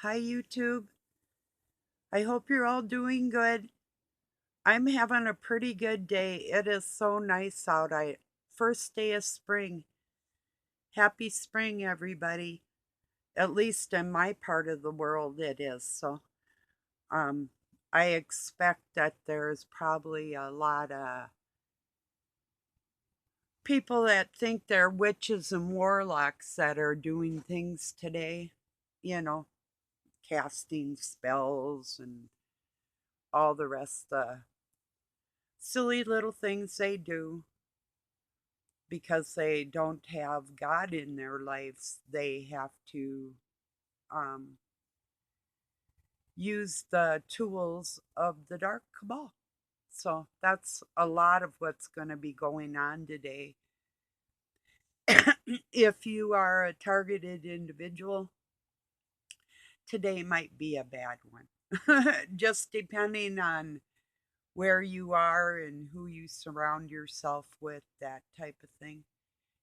Hi, YouTube. I hope you're all doing good. I'm having a pretty good day. It is so nice out. First day of spring. Happy spring, everybody. At least in my part of the world, it is. Um, I expect that there's probably a lot of people that think they're witches and warlocks that are doing things today. You know, casting spells and all the rest of silly little things they do because they don't have God in their lives. They have to um, use the tools of the dark cabal. So that's a lot of what's going to be going on today. If you are a targeted individual, today might be a bad one. Just depending on where you are and who you surround yourself with, that type of thing.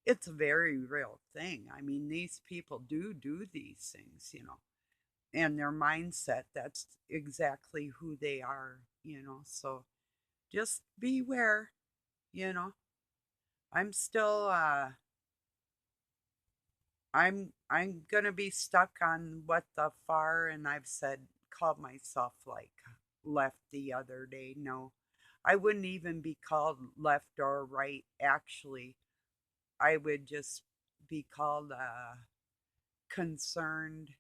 It's a very real thing. I mean, these people do these things. And their mindset, that's exactly who they are. So just beware, you know. I'm still I'm gonna be stuck on what the far, and I've said called myself like left the other day. No, I wouldn't even be called left or right actually. I would just be called a concerned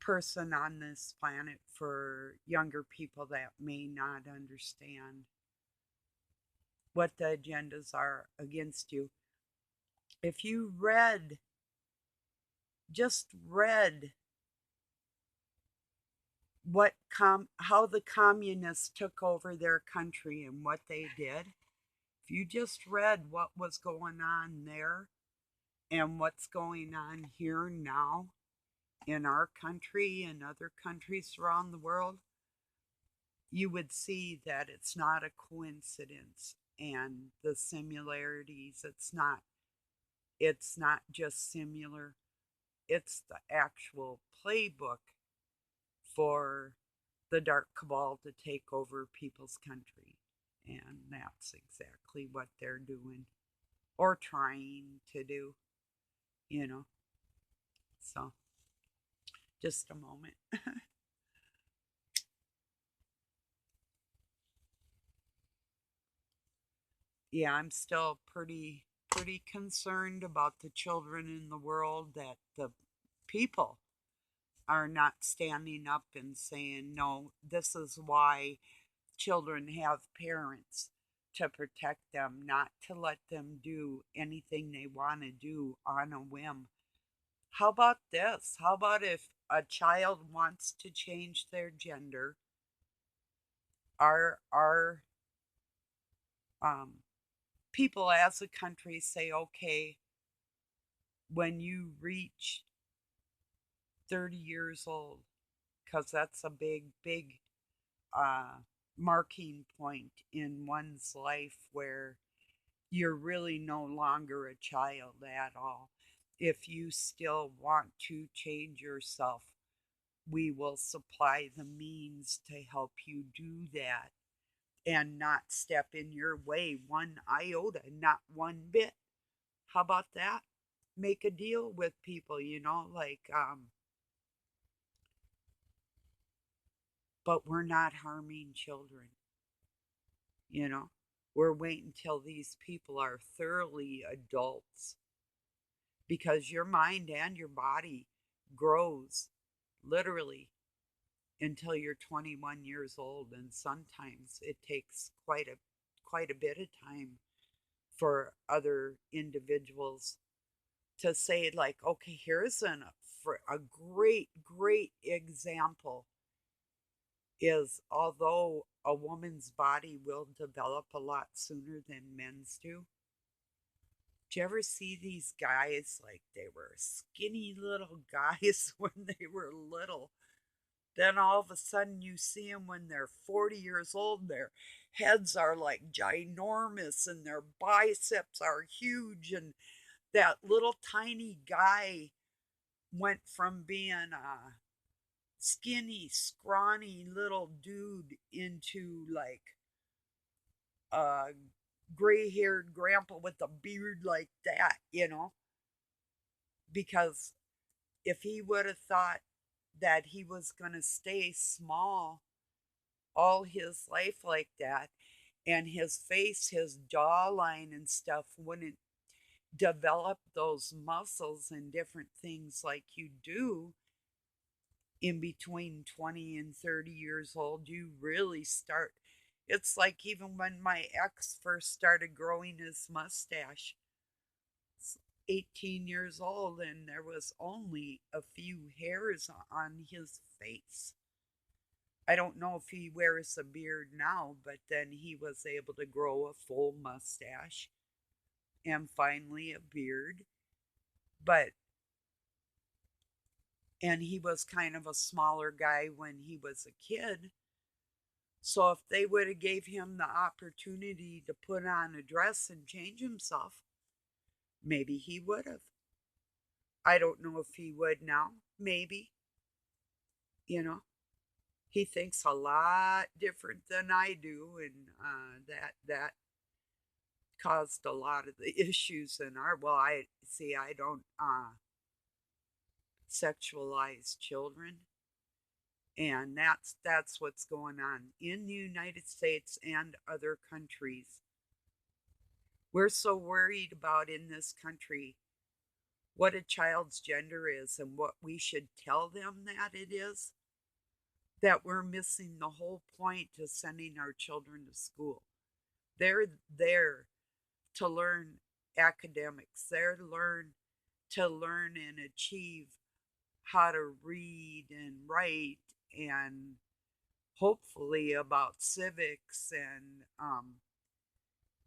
person on this planet for younger people that may not understand what the agendas are against you. If you just read how the communists took over their country and what they did, if you just read what was going on there and what's going on here now in our country and other countries around the world, you would see that it's not a coincidence, and the similarities, it's not just similar, it's the actual playbook for the dark cabal to take over people's country, and that's exactly what they're doing or trying to do you know so just a moment. Yeah, I'm still pretty concerned about the children in the world, that the people are not standing up and saying, no, this is why children have parents, to protect them, not to let them do anything they want to do on a whim. How about this? How about if a child wants to change their gender, our people as a country say, okay, when you reach 30 years old, because that's a big uh, marking point in one's life where you're really no longer a child at all. If you still want to change yourself, we will supply the means to help you do that and not step in your way one iota, not one bit. How about that? Make a deal with people, but we're not harming children. We're waiting till these people are thoroughly adults, because your mind and your body grows literally until you're 21 years old, and sometimes it takes quite a bit of time for other individuals to say, like, okay, here's for a great example is, although a woman's body will develop a lot sooner than men's do you ever see these guys, like, they were skinny little guys when they were little? Then all of a sudden you see them when they're 40 years old. Their heads are like ginormous and their biceps are huge. And that little tiny guy went from being a skinny, scrawny little dude into like a gray haired grandpa with a beard like that, because if he would have thought that he was going to stay small all his life like that, and his face, his jawline and stuff wouldn't develop those muscles and different things like you do in between 20 and 30 years old, you really start. It's like even when my ex first started growing his mustache, 18 years old, and there was only a few hairs on his face. I don't know if he wears a beard now, but then he was able to grow a full mustache and finally a beard. But, and he was kind of a smaller guy when he was a kid. So if they would have gave him the opportunity to put on a dress and change himself, maybe he would have. I don't know if he would now. Maybe, you know. He thinks a lot different than I do, and that caused a lot of the issues in our. Well, I see. I don't sexualize children, and that's what's going on in the United States and other countries. We're so worried about in this country what a child's gender is and what we should tell them that it is, that we're missing the whole point of sending our children to school. They're there to learn academics. They're to learn and achieve how to read and write, and hopefully about civics, and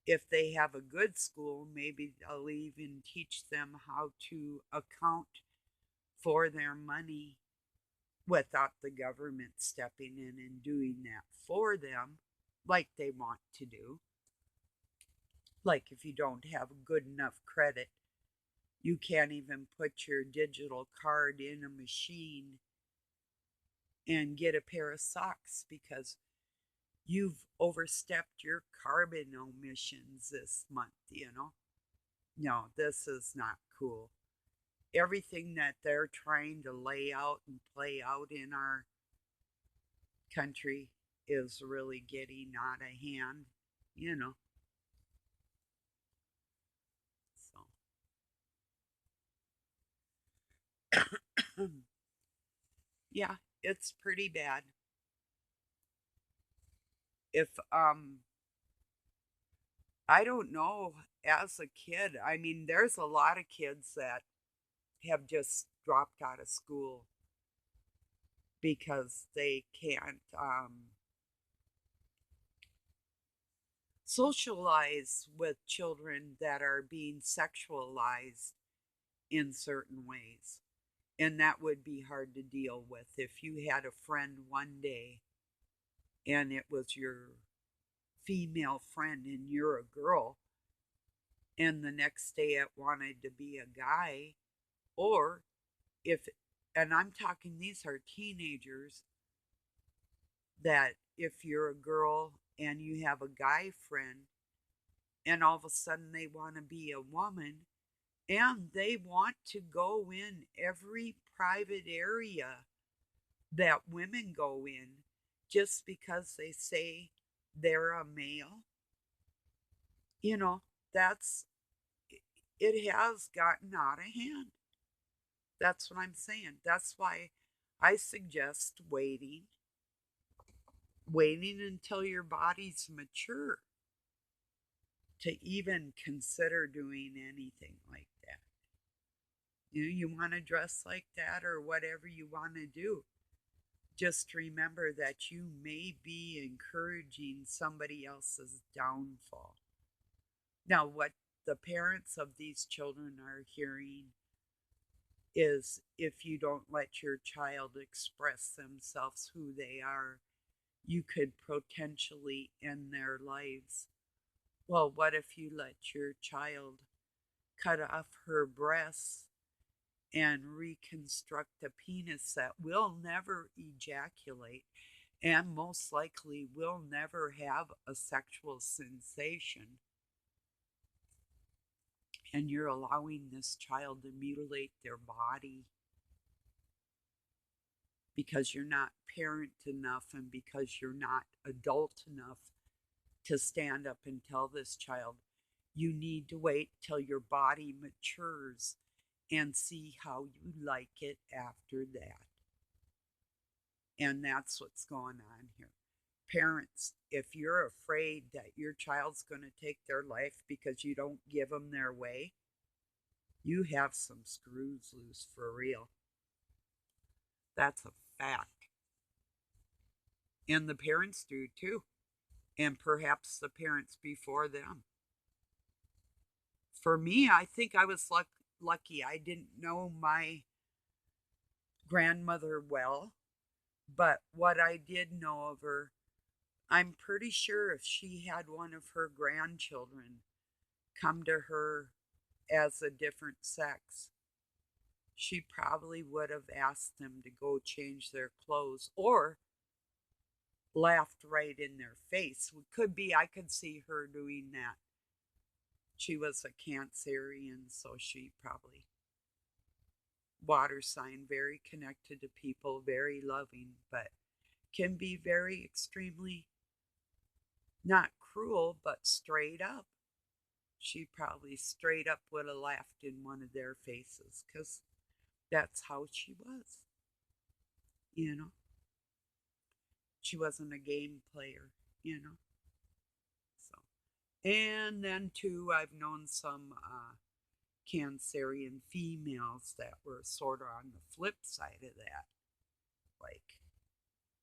if they have a good school, maybe they'll even teach them how to account for their money without the government stepping in and doing that for them like they want to do. Like if you don't have good enough credit, you can't even put your digital card in a machine and get a pair of socks because you've overstepped your carbon emissions this month. No, this is not cool. Everything that they're trying to lay out and play out in our country is really getting out of hand, you know. So, yeah, it's pretty bad. If I don't know, as a kid, I mean, there's a lot of kids that have just dropped out of school because they can't socialize with children that are being sexualized in certain ways. And that would be hard to deal with if you had a friend one day and it was your female friend and you're a girl, and the next day it wanted to be a guy. Or if, and I'm talking, these are teenagers, that if you're a girl and you have a guy friend and all of a sudden they want to be a woman and they want to go in every private area that women go in just because they say they're a male, you know, that's, it has gotten out of hand. That's what I'm saying. That's why I suggest waiting until your body's mature to even consider doing anything like that. You want to dress like that or whatever you want to do. Just remember that you may be encouraging somebody else's downfall. Now, what the parents of these children are hearing is if you don't let your child express themselves who they are, you could potentially end their lives. Well, what if you let your child cut off her breasts and reconstruct a penis that will never ejaculate and most likely will never have a sexual sensation. And you're allowing this child to mutilate their body because you're not parent enough and because you're not adult enough to stand up and tell this child, you need to wait till your body matures and see how you like it after that. And that's what's going on here. Parents, if you're afraid that your child's going to take their life because you don't give them their way, you have some screws loose for real. That's a fact. And the parents do too. And perhaps the parents before them. For me, I think I was lucky. I didn't know my grandmother well, but what I did know of her, I'm pretty sure if she had one of her grandchildren come to her as a different sex, she probably would have asked them to go change their clothes or laughed right in their face. It could be I could see her doing that. She was a Cancerian, so she probably water sign, very connected to people, very loving, but can be very extremely not cruel, but straight up. She probably straight up would have laughed in one of their faces because that's how she was. You know, she wasn't a game player, you know. So, and then too, I've known some Cancerian females that were sort of on the flip side of that, like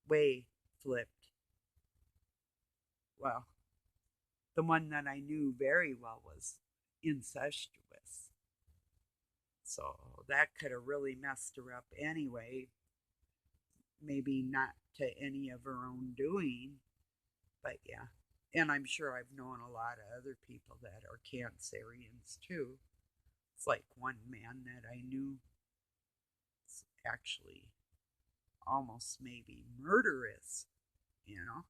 way flipped. Well, the one that I knew very well was incestuous. So that could have really messed her up anyway. Maybe not to any of her own doing, but yeah. And I'm sure I've known a lot of other people that are Cancerians too. It's like one man that I knew is actually almost maybe murderous, you know?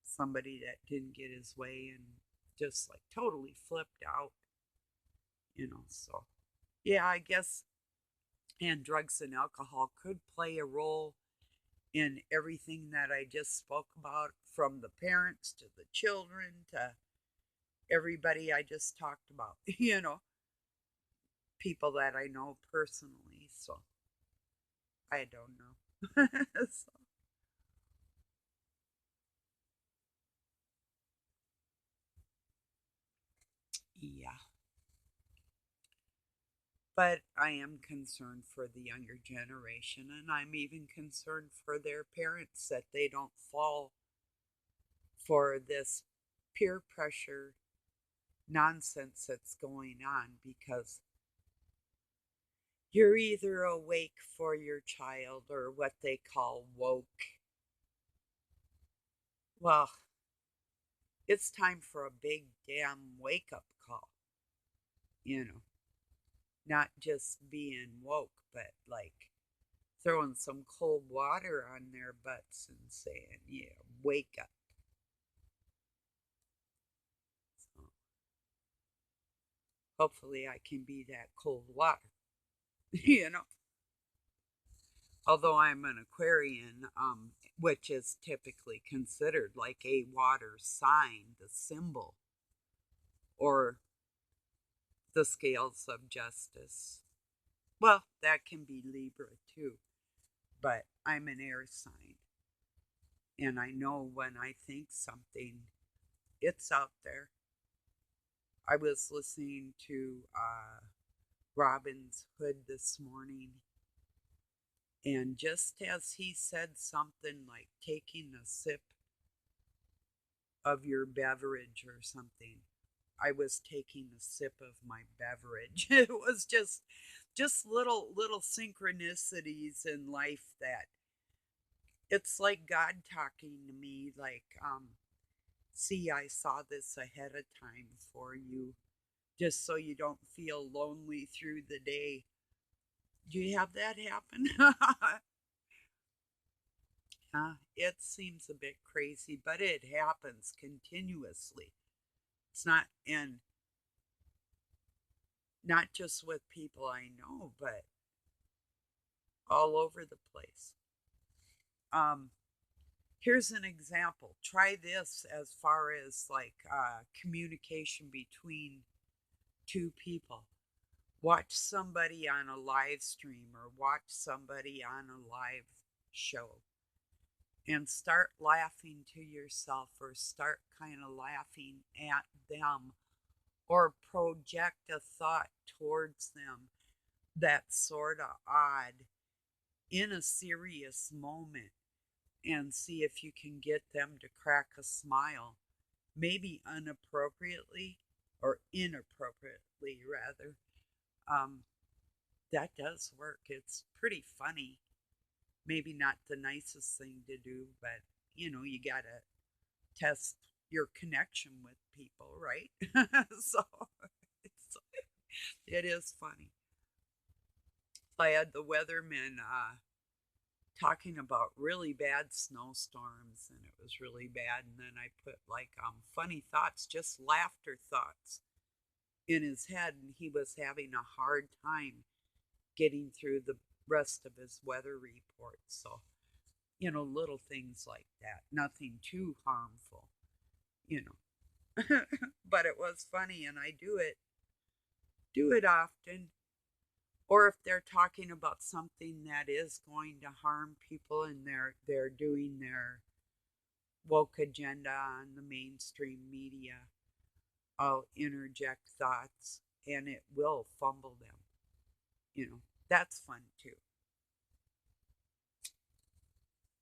Somebody that didn't get his way and just like totally flipped out, you know? So, yeah, I guess, and drugs and alcohol could play a role in everything that I just spoke about, from the parents to the children to everybody I just talked about, you know, people that I know personally. So I don't know. So, yeah. But I am concerned for the younger generation, and I'm even concerned for their parents that they don't fall for this peer pressure nonsense that's going on because you're either awake for your child or what they call woke. Well, it's time for a big damn wake up call, you know, not just being woke, but like throwing some cold water on their butts and saying, yeah, wake up. So hopefully I can be that cold water, you know. Although I'm an Aquarian, which is typically considered like a water sign, the symbol, or the scales of justice. Well, that can be Libra too, but I'm an air sign. And I know when I think something, it's out there. I was listening to Robin's Hood this morning, and just as he said something like taking a sip of your beverage or something, I was taking a sip of my beverage. It was just little synchronicities in life that it's like God talking to me like see, I saw this ahead of time for you. just so you don't feel lonely through the day. Do you have that happen? It seems a bit crazy, but it happens continuously. It's not, and not just with people I know, but all over the place. Um, Here's an example. Try this as far as like communication between two people. Watch somebody on a live stream or watch somebody on a live show and start laughing to yourself or start kind of laughing at them or project a thought towards them that's sort of odd in a serious moment and see if you can get them to crack a smile, maybe unappropriately or inappropriately, rather. Um, that does work. It's pretty funny. Maybe not the nicest thing to do, but you gotta test your connection with people, right? So it's, it is funny. I had the weatherman talking about really bad snowstorms, and it was really bad. And then I put like funny thoughts, just laughter thoughts in his head, and he was having a hard time getting through the rest of his weather report. So, little things like that, nothing too harmful, you know. But it was funny, and I do it often. Or if they're talking about something that is going to harm people and they're doing their woke agenda on the mainstream media, I'll interject thoughts and it will fumble them. You know, that's fun too.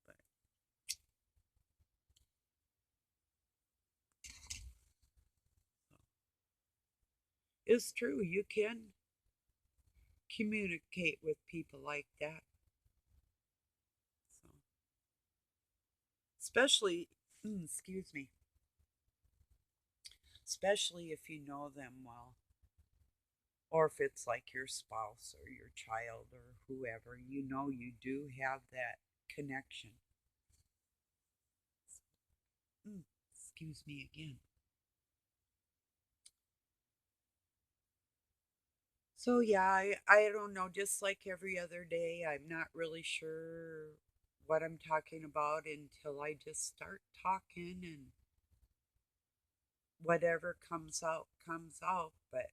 But it's true, you can communicate with people like that. So, especially, excuse me, especially if you know them well, or if it's like your spouse or your child or whoever, you do have that connection. Mm, excuse me again. So yeah, I don't know, just like every other day, I'm not really sure what I'm talking about until I just start talking and whatever comes out comes out. But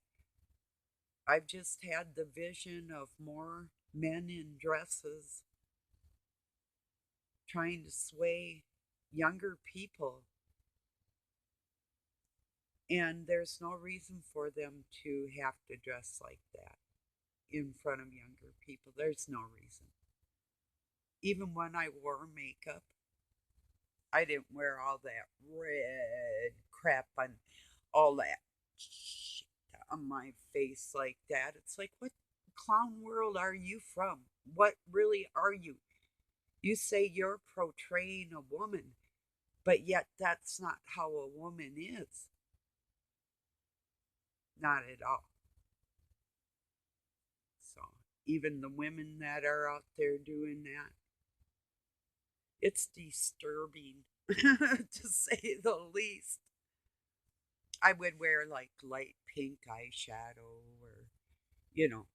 I've just had the vision of more men in dresses trying to sway younger people, and there's no reason for them to have to dress like that in front of younger people. There's no reason. Even when I wore makeup, I didn't wear all that red crap and all that shit on my face like that. It's like, what clown world are you from? What really are you? You say you're portraying a woman, but yet that's not how a woman is. Not at all. So, even the women that are out there doing that, it's disturbing to say the least. I would wear like light pink eyeshadow or, you know,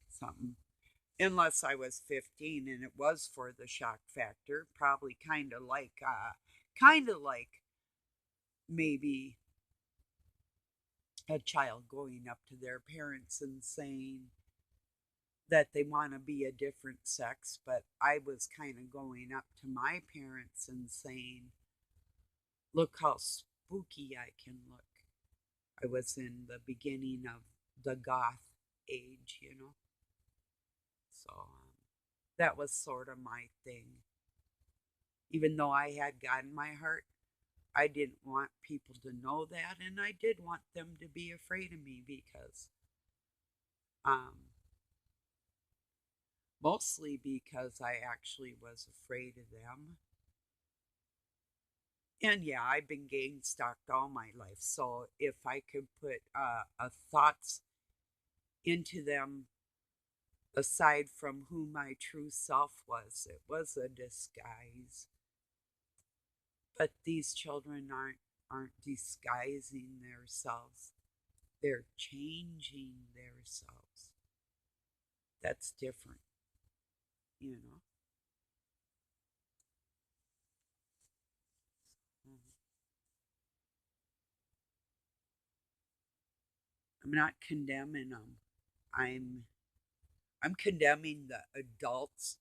something. Unless I was 15 and it was for the shock factor, probably kind of like maybe a child going up to their parents and saying that they want to be a different sex, but I was kind of going up to my parents and saying, look how spooky I can look. I was in the beginning of the goth age. So that was sort of my thing. Even though I had God in my heart, I didn't want people to know that, and I did want them to be afraid of me because, um, mostly because I actually was afraid of them, And yeah, I've been gang stalked all my life. So if I could put a thoughts into them aside from who my true self was, it was a disguise. But these children aren't disguising themselves. They're changing themselves. That's different, you know. Mm. I'm not condemning them. I'm I'm condemning the adults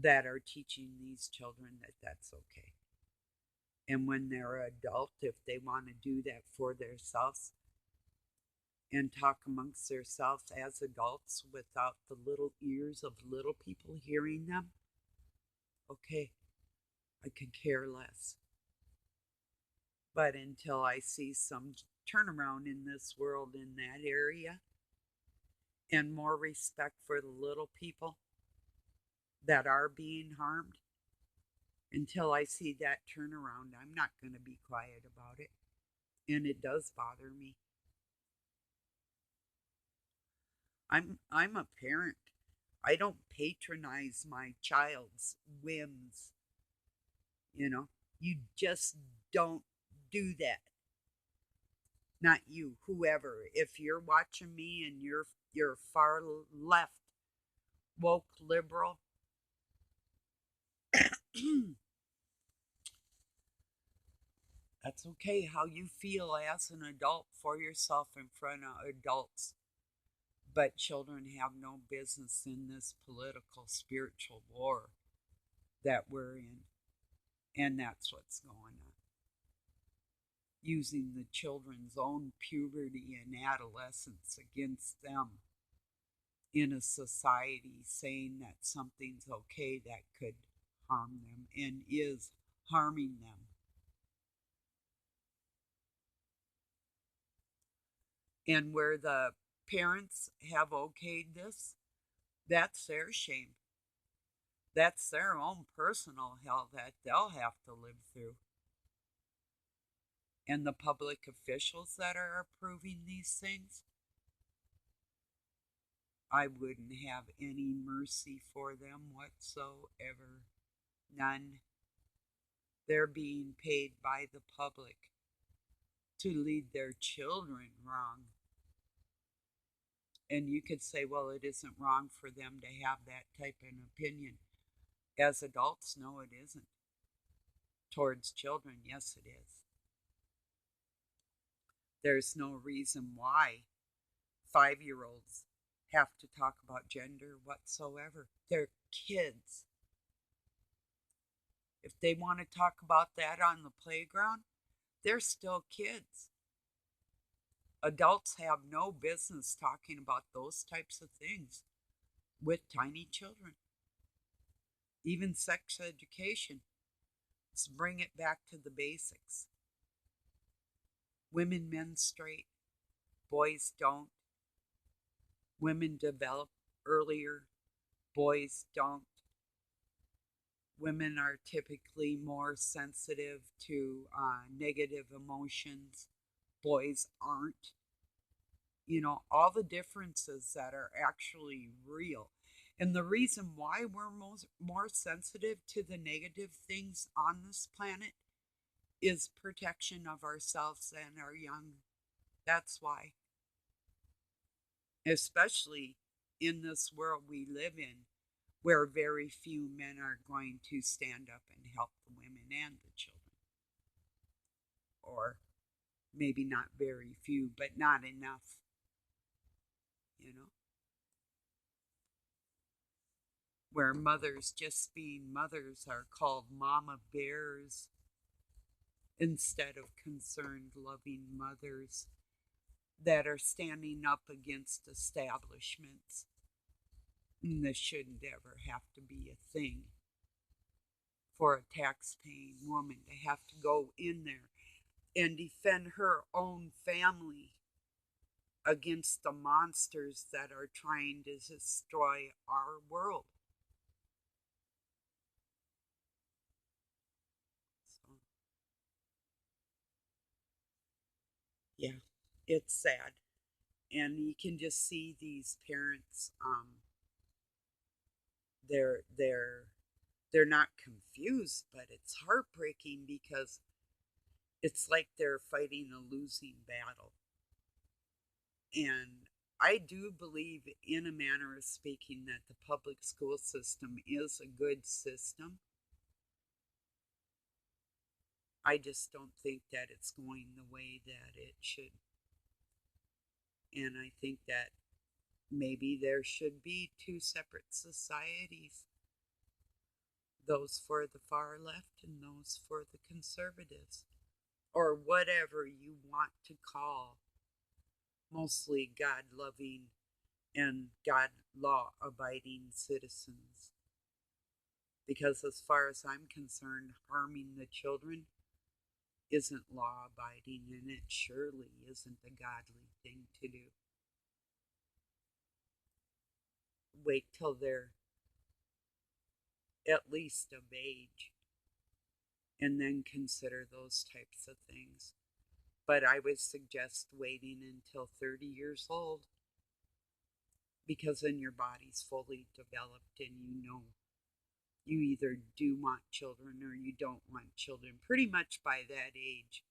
that are teaching these children that that's okay. And when they're adult, if they want to do that for themselves and talk amongst themselves as adults without the little ears of little people hearing them, okay, I could care less. But until I see some turnaround in this world in that area and more respect for the little people that are being harmed, until I see that turnaround, I'm not going to be quiet about it. And it does bother me. I'm a parent. I don't patronize my child's whims, you know. You just don't do that. Not you, whoever. If you're watching me and you're far left, woke liberal, that's okay how you feel as an adult for yourself in front of adults. But children have no business in this political, spiritual war that we're in. And that's what's going on. Using the children's own puberty and adolescence against them in a society saying that something's okay that could harm them and is harming them. And where the parents have okayed this, that's their shame. That's their own personal hell that they'll have to live through. And the public officials that are approving these things, I wouldn't have any mercy for them whatsoever. None. They're being paid by the public to lead their children wrong. And you could say, well, it isn't wrong for them to have that type of opinion. As adults, no, it isn't. Towards children, yes, it is. There's no reason why 5-year olds have to talk about gender whatsoever. They're kids. If they want to talk about that on the playground, they're still kids. Adults have no business talking about those types of things with tiny children. Even sex education. Let's bring it back to the basics. Women menstruate, boys don't. Women develop earlier, boys don't. Women are typically more sensitive to negative emotions, boys aren't. You know, all the differences that are actually real. And the reason why we're more sensitive to the negative things on this planet is protection of ourselves and our young. That's why. Especially in this world we live in, where very few men are going to stand up and help the women and the children. Or maybe not very few, but not enough, you know, where mothers just being mothers are called mama bears instead of concerned, loving mothers that are standing up against establishments. And this shouldn't ever have to be a thing for a tax-paying woman to have to go in there and defend her own family against the monsters that are trying to destroy our world. So, it's sad. And you can just see these parents, they're they're they're not confused, but it's heartbreaking because it's like they're fighting a losing battle. And I do believe, in a manner of speaking, that the public school system is a good system. I just don't think that it's going the way that it should. And I think that maybe there should be two separate societies, those for the far left and those for the conservatives, or whatever you want to call mostly God loving and God law abiding citizens. Because, as far as I'm concerned, harming the children isn't law abiding, and it surely isn't a godly thing to do. Wait till they're at least of age and then consider those types of things. But I would suggest waiting until 30 years old, because then your body's fully developed and you know you either do want children or you don't want children pretty much by that age,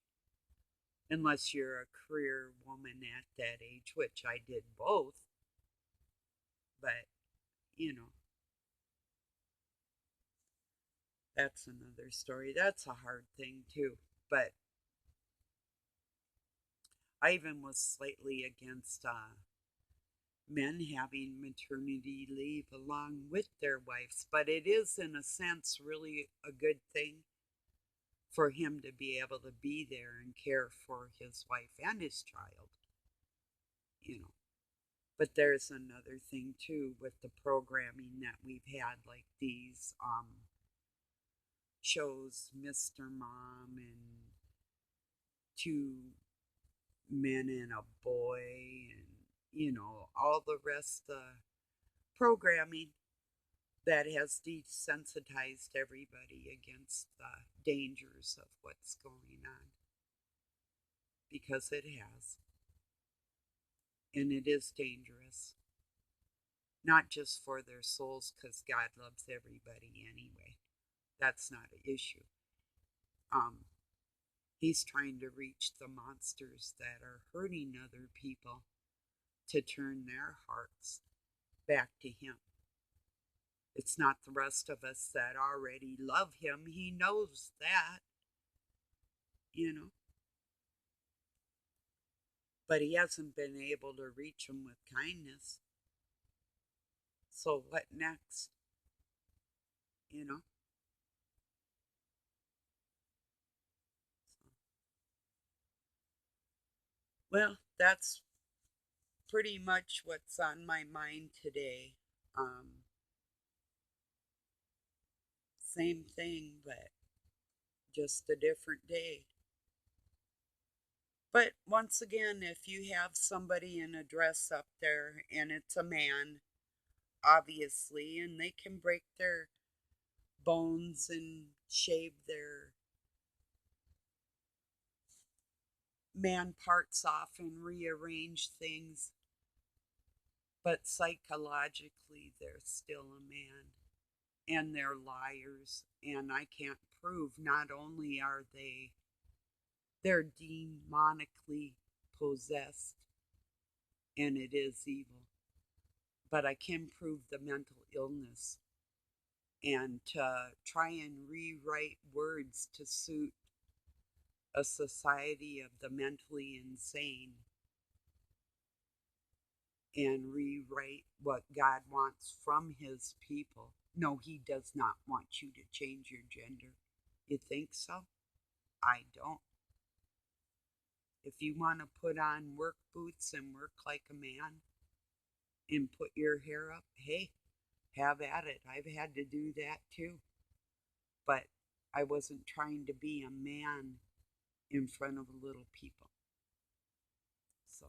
unless you're a career woman at that age, which I did both. But, you know, that's another story. That's a hard thing, too. But I even was slightly against men having maternity leave along with their wives. But it is, in a sense, really a good thing for him to be able to be there and care for his wife and his child, you know. But there's another thing too with the programming that we've had, like these shows, Mr. Mom and Two Men and a Boy, and all the rest of the programming that has desensitized everybody against the dangers of what's going on, because it has. And it is dangerous, not just for their souls, because God loves everybody anyway. That's not an issue. Um, he's trying to reach the monsters that are hurting other people to turn their hearts back to him. It's not the rest of us that already love him. He knows that, you know. But he hasn't been able to reach them with kindness. So what next? You know? Well, that's pretty much what's on my mind today. Um, Same thing, but just a different day. But once again, if you have somebody in a dress up there and it's a man, obviously, and they can break their bones and shave their man parts off and rearrange things, but psychologically, they're still a man. And they're liars, and I can't prove, not only are they're demonically possessed, and it is evil, but I can prove the mental illness. And to try and rewrite words to suit a society of the mentally insane and rewrite what God wants from his people. No, he does not want you to change your gender. You think so? I don't. If you want to put on work boots and work like a man and put your hair up, hey, have at it. I've had to do that too. But I wasn't trying to be a man in front of little people. So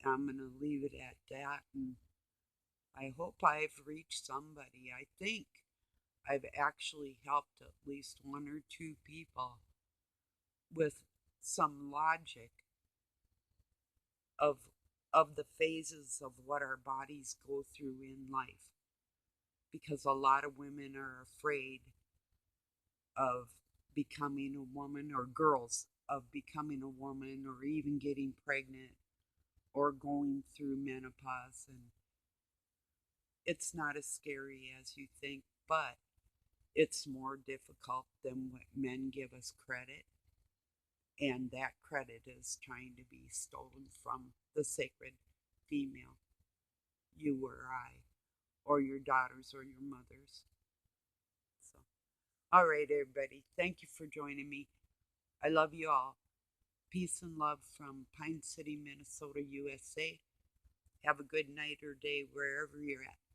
I'm going to leave it at that. And I hope I've reached somebody. I think I've actually helped at least one or two people with some logic of of the phases of what our bodies go through in life, because a lot of women are afraid of becoming a woman, or girls of becoming a woman, or even getting pregnant or going through menopause. And it's not as scary as you think, but it's more difficult than what men give us credit. And that credit is trying to be stolen from the sacred female, you or I, or your daughters or your mothers. So, all right, everybody, thank you for joining me. I love you all. Peace and love from Pine City, Minnesota, USA. Have a good night or day wherever you're at.